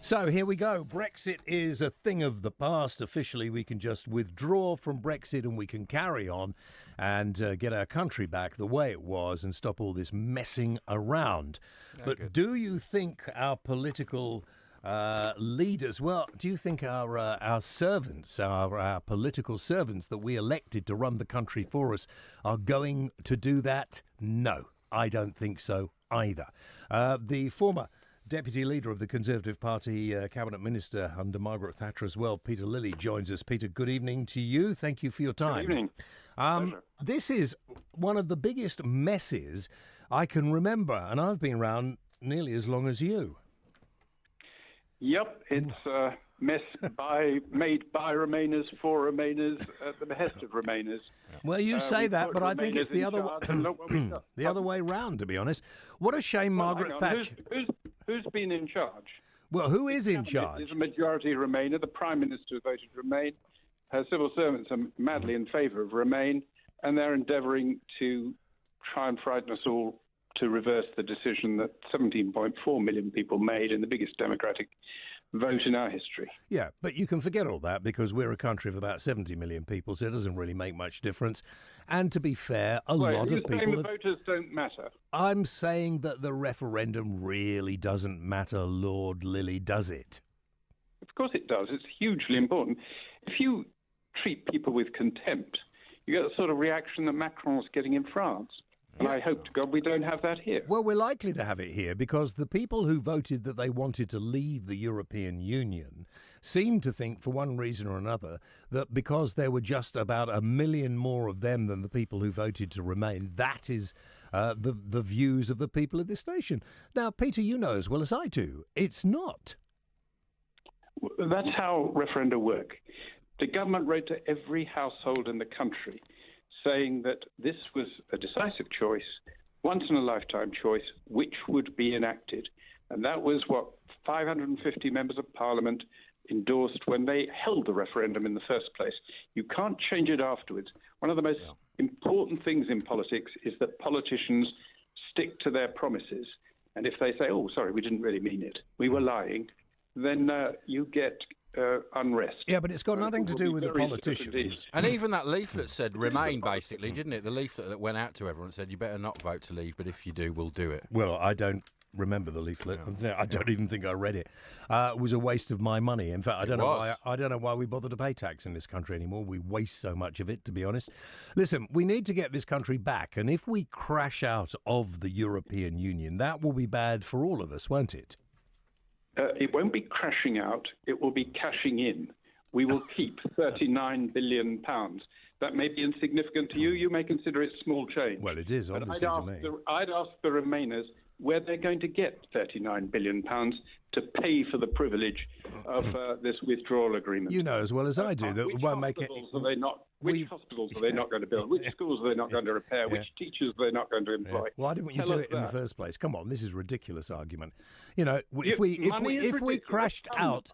So here we go. Brexit is a thing of the past. Officially, we can just withdraw from Brexit and we can carry on and get our country back the way it was and stop all this messing around. But good. Do you think our political leaders, do you think our servants, our political servants that we elected to run the country for us are going to do that? No, I don't think so either. The former Deputy Leader of the Conservative Party, Cabinet Minister under Margaret Thatcher as well, Peter Lilley, joins us. Peter, good evening to you. Thank you for your time. Good evening. This is one of the biggest messes I can remember, and I've been around nearly as long as you. Yep, it's a mess made by Remainers for Remainers at the behest of Remainers. Well, you say that, but I think it's the other way round, to be honest. What a shame, Margaret Thatcher. Who's been in charge? Well, who is in charge? It's a majority Remainer. The Prime Minister voted Remain. Her civil servants are madly in favour of Remain, and they're endeavouring to try and frighten us all to reverse the decision that 17.4 million people made in the biggest democratic vote in our history. Yeah, but you can forget all that because we're a country of about 70 million people, so it doesn't really make much difference. And to be fair, a lot of people... the voters don't matter? I'm saying that the referendum really doesn't matter, Lord Lilley, does it? Of course it does. It's hugely important. If you treat people with contempt, you get the sort of reaction that Macron's getting in France. And I hope to God we don't have that here. Well, we're likely to have it here because the people who voted that they wanted to leave the European Union seem to think, for one reason or another, that because there were just about 1 million more of them than the people who voted to remain, that is the views of the people of this nation. Now, Peter, you know as well as I do, it's not. That's how referenda work. The government wrote to every household in the country saying that this was a decisive choice, once-in-a-lifetime choice, which would be enacted. And that was what 550 members of Parliament endorsed when they held the referendum in the first place. You can't change it afterwards. One of the most important things in politics is that politicians stick to their promises. And if they say, oh, sorry, we didn't really mean it, we were lying, then you get unrest. Yeah, but it's got nothing to do with the politicians. And even that leaflet said Remain, basically, didn't it? The leaflet that went out to everyone said, you better not vote to leave, but if you do, we'll do it. Well, I don't remember the leaflet. I don't even think I read it. It was a waste of my money. In fact, I don't know why we bother to pay tax in this country anymore. We waste so much of it, to be honest. Listen, we need to get this country back, and if we crash out of the European Union, that will be bad for all of us, won't it? It won't be crashing out, it will be cashing in. We will keep £39 billion. That may be insignificant to you. You may consider it small change. Well, it is, obviously, to me. I'd ask the Remainers where they're going to get £39 billion to pay for the privilege of this withdrawal agreement. You know as well as I do that it won't make it... Which hospitals are they not going to build? Which schools are they not going to repair? Which teachers are they not going to employ? Why didn't you do it in the first place? Come on, this is a ridiculous argument. You know, if we crashed out...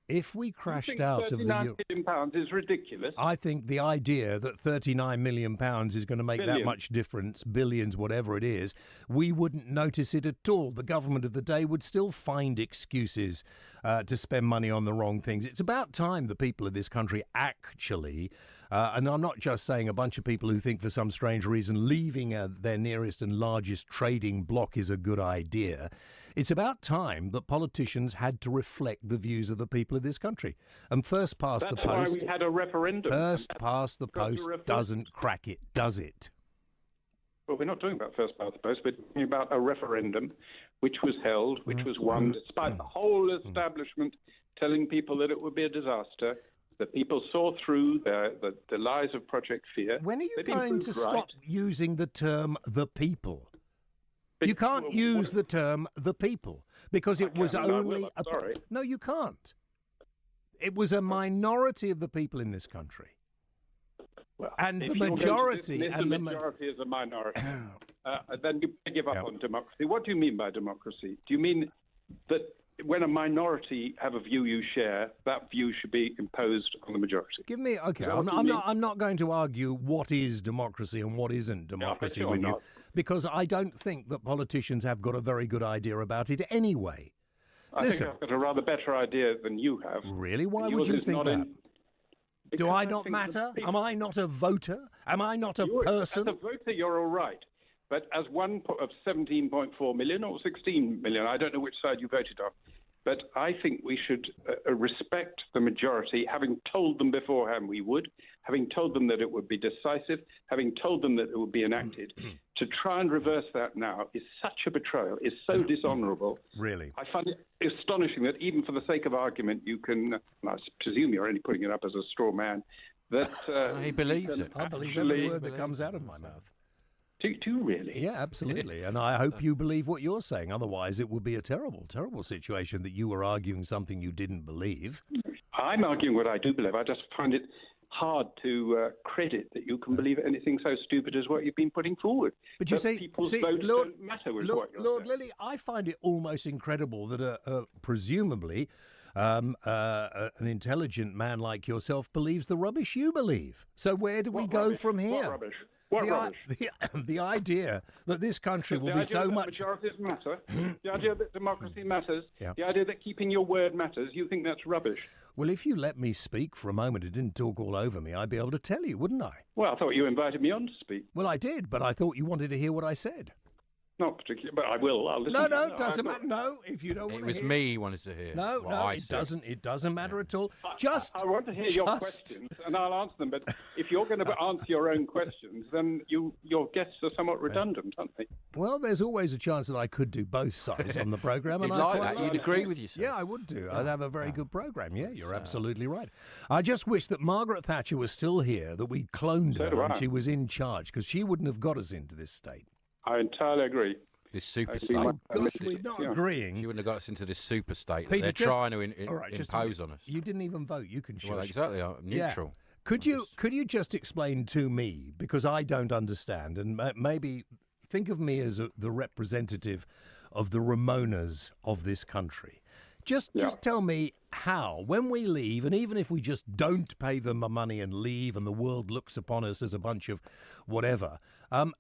If we crashed out of the £39 billion is ridiculous. I think the idea that £39 million is going to make that much difference, billions, whatever it is, we wouldn't notice it at all. The government of the day would still find excuses to spend money on the wrong things. It's about time the people of this country actually, and I'm not just saying a bunch of people who think for some strange reason leaving their nearest and largest trading bloc is a good idea. It's about time that politicians had to reflect the views of the people of this country. And first past the post... That's why we had a referendum. First past the post doesn't crack it, does it? Well, we're not talking about first past the post. We're talking about a referendum which was held, which was won, despite the whole establishment telling people that it would be a disaster. The people saw through the lies of Project Fear. When are you going to stop using the term the people? You can't use the term the people because it was only... No, you can't. It was a minority of the people in this country. Well, and the majority... The majority is a minority. Then you give up on democracy. What do you mean by democracy? Do you mean that when a minority have a view you share, that view should be imposed on the majority? Give me... OK, I'm not going to argue what is democracy and what isn't democracy with you, because I don't think that politicians have got a very good idea about it anyway. I Listen. think I've got a rather better idea than you have. Really? Why And would yours you is think not that? in- Do because I not think that matter? people- Am I not a voter? Am I not a person? As a voter, you're all right. But as one of 17.4 million or 16 million, I don't know which side you voted on, but I think we should respect the majority, having told them beforehand we would, having told them that it would be decisive, having told them that it would be enacted. To try and reverse that now is such a betrayal, is so dishonourable. Really? I find it astonishing that even for the sake of argument, you can, and I presume you're only putting it up as a straw man, that... He believes it. I believe every word that comes out of my mouth. Do you really? Yeah, absolutely. And I hope you believe what you're saying. Otherwise, it would be a terrible, terrible situation that you were arguing something you didn't believe. I'm arguing what I do believe. I just find it hard to credit that you can believe anything so stupid as what you've been putting forward. But you That people's votes don't matter with what you're Lord saying. Lilley, I find it almost incredible that presumably an intelligent man like yourself believes the rubbish you believe. So where do we What go rubbish? from here? What rubbish? What rubbish? The idea that this country will The be idea so that much... majorities matter, the idea that democracy matters, Yeah. the idea that keeping your word matters, you think that's rubbish. Well, if you let me speak for a moment and didn't talk all over me, I'd be able to tell you, wouldn't I? Well, I thought you invited me on to speak. Well, I did, but I thought you wanted to hear what I said. Not particularly, but I will. I'll listen. No, to doesn't I'm matter. No, if you don't want It to was hear... me he wanted to hear. No, what no, I it said. doesn't. It doesn't matter at all. Just, I want to hear your questions, and I'll answer them. But if you're going to answer your own questions, then your guests are somewhat redundant, aren't they? well, there's always a chance that I could do both sides on the program, You'd and I like quite that. You'd agree with yourself. Yeah, I would do. I'd have a very good program. Yeah, you're absolutely right. I just wish that Margaret Thatcher was still here, that we cloned So her do when I. she was in charge, because she wouldn't have got us into this state. I entirely agree. This super I state. agree. Gosh, She- we're not yeah. agreeing. She wouldn't have got us into this super state that Peter, they're just- trying to All right, just impose on us. You didn't even vote. You can shush. Well, exactly. I'm Yeah. neutral. Could you just explain to me, because I don't understand, and maybe think of me as the representative of the Ramonas of this country. Just tell me how, when we leave, and even if we just don't pay them the money and leave and the world looks upon us as a bunch of whatever,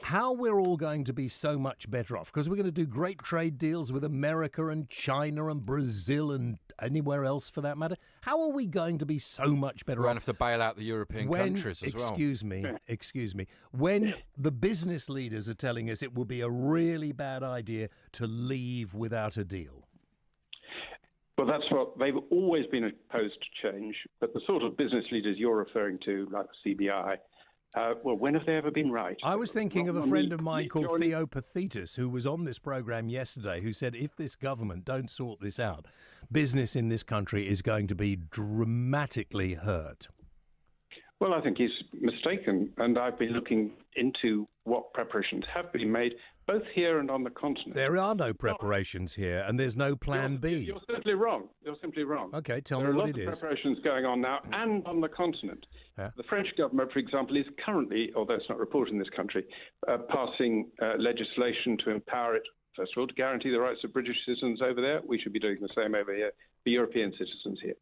how we're all going to be so much better off. Because we're going to do great trade deals with America and China and Brazil and anywhere else for that matter. How are we going to be so much better We're off? going to have to bail out the European countries as well. Excuse me. When the business leaders are telling us it will be a really bad idea to leave without a deal. Well, that's what they've always been opposed to change. But the sort of business leaders you're referring to, like the CBI, well, when have they ever been right? I was thinking of a Not friend me- of mine me called joining- Theo Pathetis, who was on this program yesterday, who said if this government don't sort this out, business in this country is going to be dramatically hurt. Well, I think he's mistaken, and I've been looking into what preparations have been made, both here and on the continent. There are no preparations here, and there's no plan B. You're simply wrong. You're simply wrong. Okay, tell There me are what lots it of is. preparations going on now, and on the continent. Yeah. The French government, for example, is currently, although it's not reported in this country, passing legislation to empower it, first of all, to guarantee the rights of British citizens over there. We should be doing the same over here for European citizens here.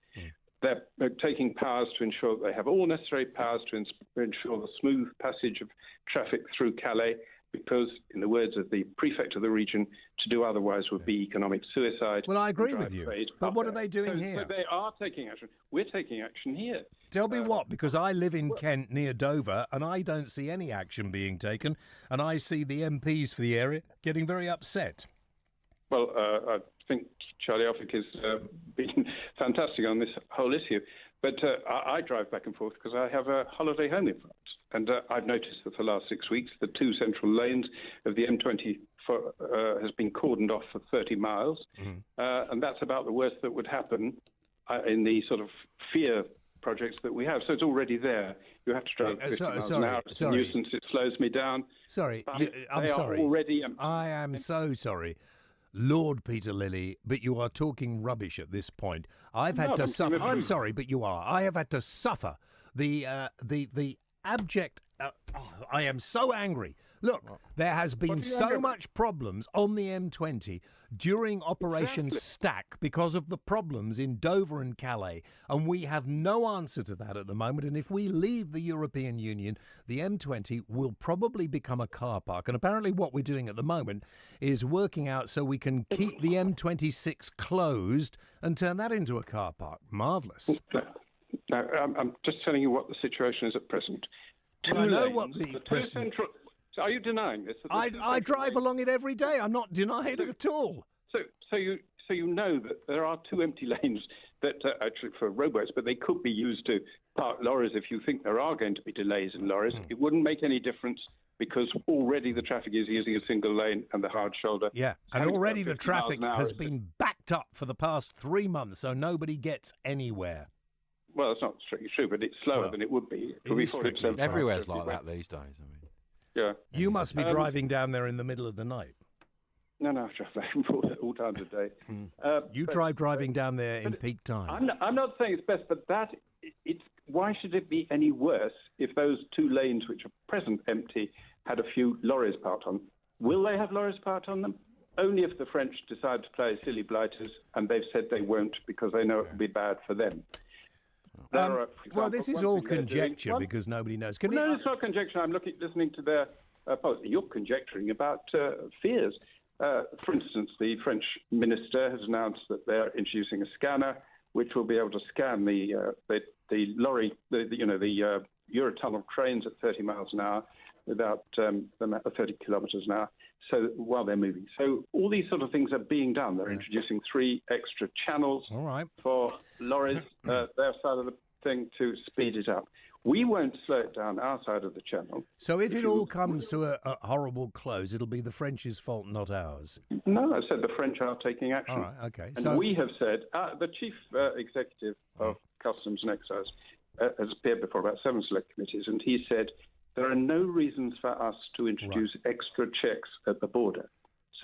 They're taking powers to ensure that they have all necessary powers to ensure the smooth passage of traffic through Calais, because, in the words of the prefect of the region, to do otherwise would be economic suicide. Well, I agree and with drive you. trade But up what are there. they doing So here? they are taking action. We're taking action here. Tell me what, because I live in Kent near Dover and I don't see any action being taken, and I see the MPs for the area getting very upset. Well, I think Charlie Offick has been fantastic on this whole issue. But I drive back and forth because I have a holiday home in France. And I've noticed that for the last 6 weeks, the two central lanes of the M20 has been cordoned off for 30 miles. And that's about the worst that would happen in the sort of fear projects that we have. So it's already there. You have to drive 50 miles an hour. It's a nuisance. It slows me down. Sorry, But I'm they sorry. Are already I am so sorry. Lord Peter Lilley, but you are talking rubbish at this point. I've had No, to I'm suffer. saying I'm that- sorry, but you are. I have had to suffer the abject. I am so angry Look, there has been do you so think? much problems on the M20 during Operation Exactly. Stack because of the problems in Dover and Calais, and we have no answer to that at the moment. And if we leave the European Union, the M20 will probably become a car park. And apparently what we're doing at the moment is working out so we can keep the M26 closed and turn that into a car park. Marvellous. Now, I'm just telling you what the situation is at present. Well, I know lanes, what the two president- central. So are you denying this? I drive along it every day. I'm not denying it at all. So you know that there are two empty lanes that actually for roadways, but they could be used to park lorries if you think there are going to be delays in lorries. It wouldn't make any difference because already the traffic is using a single lane and the hard shoulder. Yeah, and Having already about the 50 miles traffic an hour has is- been backed up for the past 3 months, so nobody gets anywhere. Well, it's not strictly true, but it's slower Well, than it would be. it would be is 40% strictly faster Everywhere's if we like went- that these days. I mean, Yeah. You must be driving down there in the middle of the night. No, I drive back and forth all times of the day. You But- try driving down there in peak time. I'm not saying it's best, but why should it be any worse if those two lanes, which are present empty, had a few lorries parked on? Will they have lorries parked on them? Only if the French decide to play silly blighters, and they've said they won't because they know it will be bad for them. For Well, this example, is one all thing they're doing- conjecture because nobody knows. Can No, you, it's not conjecture. I'm listening to their policy. You're conjecturing about fears. For instance, the French minister has announced that they're introducing a scanner which will be able to scan the lorry, the Eurotunnel trains at 30 miles an hour without 30 kilometres an hour. So while they're moving, so all these sort of things are being done. They're introducing 3 extra channels All right. for lorries, their side of the thing, to speed it up. We won't slow it down our side of the channel. So if it all comes to a horrible close, it'll be the French's fault, not ours. No, I said the French are taking action. All right, okay. And So we have said, the chief executive of Customs and Excise has appeared before about 7 select committees, and he said there are no reasons for us to introduce extra checks at the border.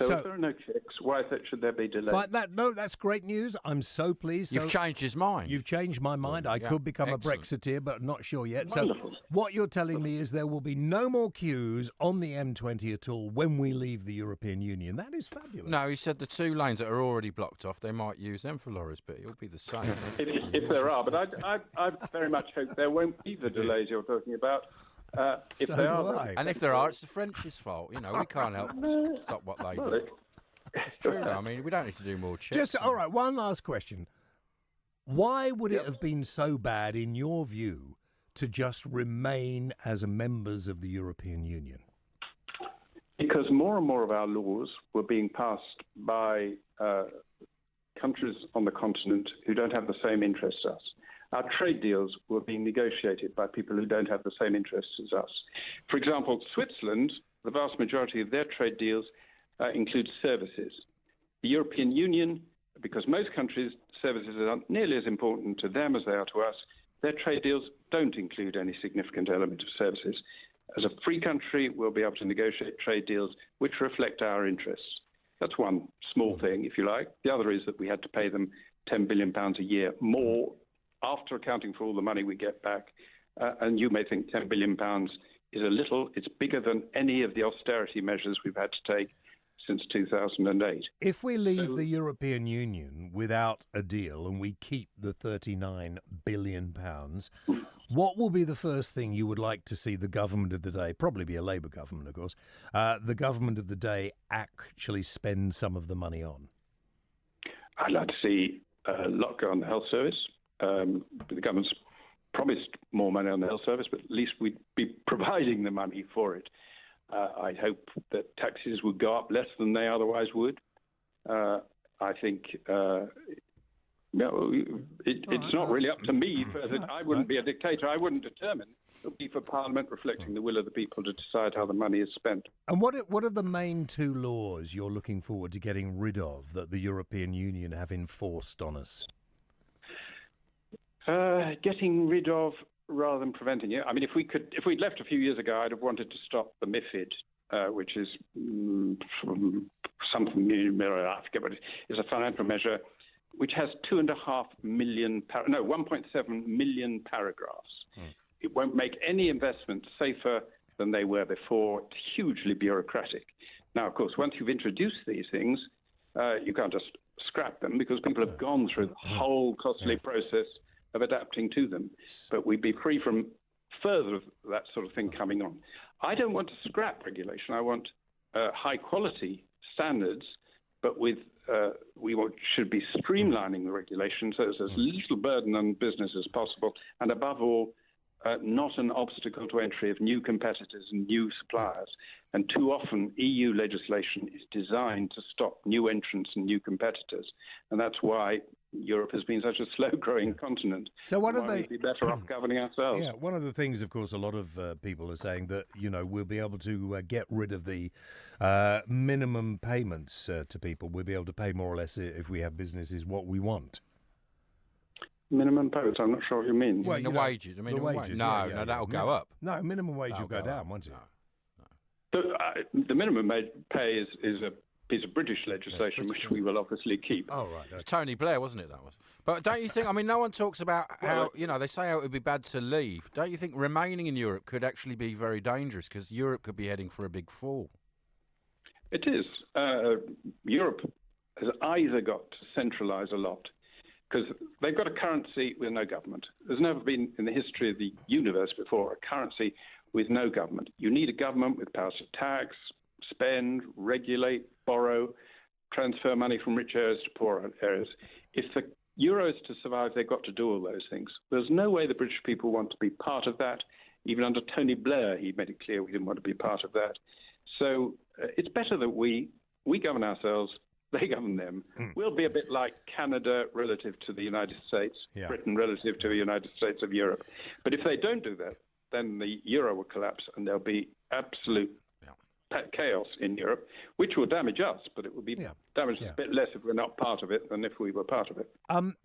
So if there are no checks, why should there be delays? that's great news. I'm so pleased. you've So changed his mind. You've changed my mind. I Yeah, could become excellent. a Brexiteer, but not sure yet. Wonderful. So what you're telling me is there will be no more queues on the M20 at all when we leave the European Union. That is fabulous. No, he said the 2 lanes that are already blocked off, they might use them for lorries, but it'll be the same. If there are, but I very much hope there won't be the delays you're talking about. If So they do are, I. And if there are, it's the French's fault. You know, we can't help stop what they do. It's true. I mean, we don't need to do more checks. Just all right. One last question. Why would it have been so bad, in your view, to just remain as members of the European Union? Because more and more of our laws were being passed by countries on the continent who don't have the same interests as us. Our trade deals were being negotiated by people who don't have the same interests as us. For example, Switzerland, the vast majority of their trade deals include services. The European Union, because most countries' services are nearly as important to them as they are to us, their trade deals don't include any significant element of services. As a free country, we'll be able to negotiate trade deals which reflect our interests. That's one small thing, if you like. The other is that we had to pay them £10 billion a year more after accounting for all the money we get back. And you may think £10 billion is a little. It's bigger than any of the austerity measures we've had to take since 2008. If we leave the European Union without a deal and we keep the £39 billion, what will be the first thing you would like to see the government of the day, probably be a Labour government, of course, the government of the day actually spend some of the money on? I'd like to see a lot go on the health service. The government's promised more money on the health service, but at least we'd be providing the money for it. I hope that taxes would go up less than they otherwise would. I think it's not really up to me. I wouldn't be a dictator. I wouldn't determine. It would be for Parliament reflecting the will of the people to decide how the money is spent. And what are the main 2 laws you're looking forward to getting rid of that the European Union have enforced on us? Getting rid of rather than preventing it. I mean, if we'd left a few years ago, I'd have wanted to stop the MiFID, which is something, I forget what it is, a financial measure which has 1.7 million paragraphs. It won't make any investment safer than they were before. It's hugely bureaucratic. Now, of course, once you've introduced these things, you can't just scrap them because people have gone through the whole costly process of adapting to them. But we'd be free from further of that sort of thing coming on. I don't want to scrap regulation. I want high-quality standards, but should be streamlining the regulation so there's as little burden on business as possible, and above all, not an obstacle to entry of new competitors and new suppliers. And too often, EU legislation is designed to stop new entrants and new competitors. And that's why Europe has been such a slow-growing continent. So what are they? We'd be better off governing ourselves. Yeah, one of the things, of course, a lot of people are saying that, we'll be able to get rid of the minimum payments to people. We'll be able to pay more or less if we have businesses what we want. Minimum payments? I'm not sure what you mean. Well, the wages. I mean, the wages. No, that'll go up. No, minimum wage will go down, won't it? The minimum pay is a piece of British legislation, which we will obviously keep. Oh, right. Okay. It's Tony Blair, wasn't it, that was? But don't you think, no one talks about how, they say how it would be bad to leave. Don't you think remaining in Europe could actually be very dangerous because Europe could be heading for a big fall? It is. Europe has either got to centralise a lot because they've got a currency with no government. There's never been in the history of the universe before a currency with no government. You need a government with powers to tax, spend, regulate, borrow, transfer money from rich areas to poor areas. If the euro is to survive, they've got to do all those things. There's no way the British people want to be part of that. Even under Tony Blair, he made it clear we didn't want to be part of that. So it's better that we govern ourselves, they govern them. We'll be a bit like Canada relative to the United States, Britain relative to the United States of Europe. But if they don't do that, then the euro will collapse and there'll be absolute chaos in Europe, which will damage us, but it will be damaged a bit less if we're not part of it than if we were part of it.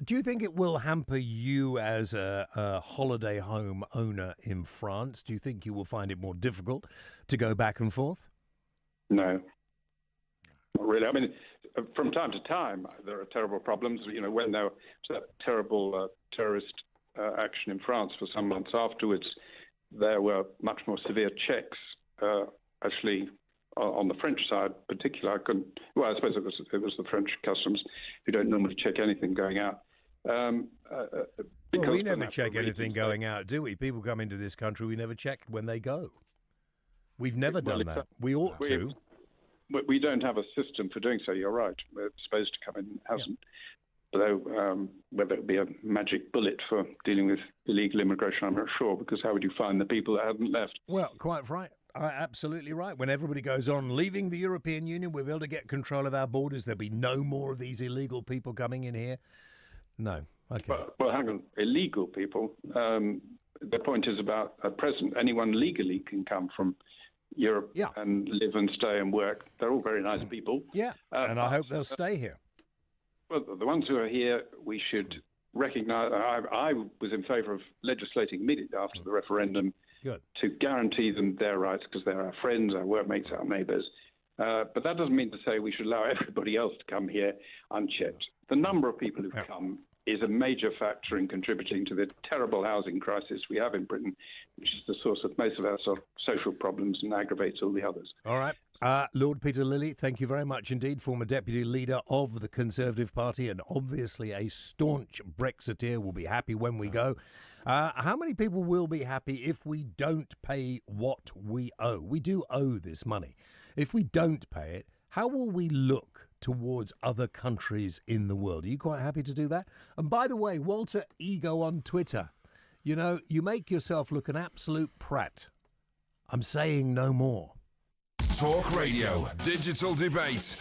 Do you think it will hamper you as a holiday home owner in France? Do you think you will find it more difficult to go back and forth? No, not really. I mean, from time to time, there are terrible problems. When there was that terrible terrorist action in France for some months afterwards, there were much more severe checks. Actually, on the French side, particularly, I suppose it was the French customs who don't normally check anything going out. Well, we never check anything going out, do we? People come into this country, we never check when they go. We've never done that. We ought to. We don't have a system for doing so, you're right. It's supposed to come in, hasn't. Although whether it be a magic bullet for dealing with illegal immigration, I'm not sure, because how would you find the people that hadn't left? Well, quite right. Absolutely right. When everybody goes on leaving the European Union, we'll be able to get control of our borders. There'll be no more of these illegal people coming in here. No. Okay. Well, hang on. Illegal people. The point is about at present, anyone legally can come from Europe and live and stay and work. They're all very nice people. Yeah, and I hope they'll stay here. Well, the ones who are here, we should recognise. I was in favour of legislating immediately after the referendum to guarantee them their rights because they're our friends, our workmates, our neighbours. But that doesn't mean to say we should allow everybody else to come here unchecked. The number of people who've come is a major factor in contributing to the terrible housing crisis we have in Britain, which is the source of most of our social problems and aggravates all the others. All right. Lord Peter Lilley, thank you very much indeed, former Deputy Leader of the Conservative Party and obviously a staunch Brexiteer. Will be happy when we go. How many people will be happy if we don't pay what we owe? We do owe this money. If we don't pay it, how will we look towards other countries in the world? Are you quite happy to do that? And by the way, Walter Ego on Twitter, you make yourself look an absolute prat. I'm saying no more. Talk Radio, digital debate.